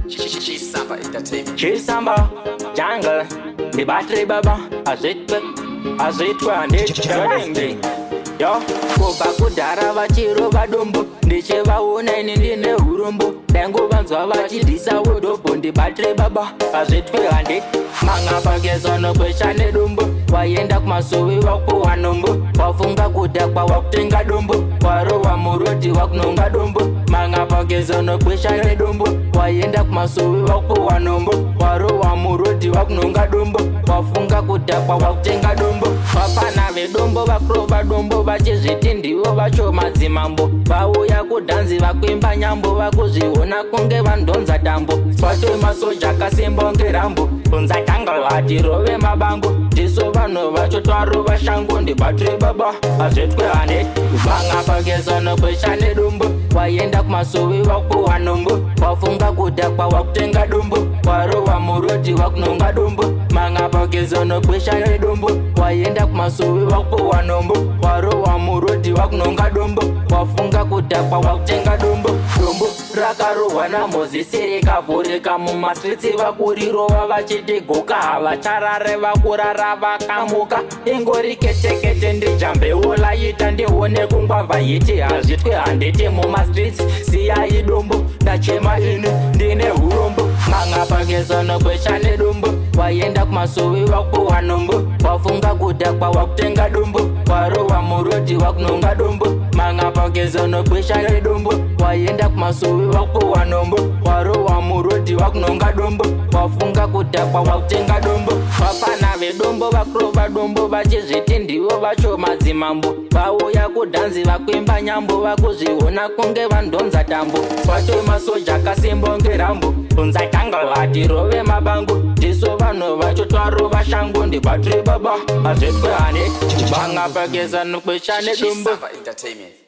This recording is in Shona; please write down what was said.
Samba entertainment. Samba, jungle, the battery baba, as it and it, yo, go back to Darava Chiro Dombo, the Cheva one and in the Urumbo, then go back to Avachidisa wood open the battery baba, as it and it. Manga Pagas on a question Dumbo, why end up my so we walk for one number, Wafunga Kudapa walk Tinga Dumbo, Waroa Muroti walk Nunga Dumbo, Manga Pagas on a question Dumbo, why end up my so we walk for one number, Waroa Muroti walk Nunga Dumbo, Wafunga Kudapa walk Tinga Dumbo, Papa Nave Dumbo, Bakroba Dumbo, Bachizitindi, Obacho Mazimambo, Bauya Kudanzi, Vakwimba Nyambo, Vakuziona Kunge Vandonza Dambo, Fato Masoja Kasimbonge Rambo, Tangalati rove mabango Disova nova chotwaro vashango Ndi battery baba azetwe ane Banga pageza no kweshane dumbo Wayenda kumasowe waku wanombo Wafunga kudakwa wakutenga dumbo Warowa muroti wakunonga dumbo Manga pageza no kweshane dumbo Wayenda kumasowe waku wanombo Warowa muroti wakunonga dumbo Wafunga kudakwa wakutenga dumbo Dumbo rakarowa na mozisiri kavurika mumasritsi vakurirova vachitigoka havacharare vakurara vakamuka ingori kete ndijambeula yita ndione kungwavha yiti hazvitwe handiti mumasritsi siyai dumbo ndachema ini ndine urombo manga pageza nokweshane dumbo wayenda kumasowe wakuwa nombo wafunga kudakwa wakutenga dumbo warowa muroti wakunonga dumbo manga pageza nokweshane dumbo wayenda kumasowe wakuwa nombo warowa muroti wakunonga dumbo wafunga kudakwa wakutenga dumbo vafana vedombo vakroba dombo vachizviti ndivo vacho madzimambo vauya kudhanzi vakwimba nyambo vakuzviona kunge vandonza tambo vato masoja kasimbonge rambo unza tangalati rove mabango ndiso vanhu vacho twaro vashango ndibatri baba azvetwe hane banga pageza nokweshane dumbo Samba entertainment.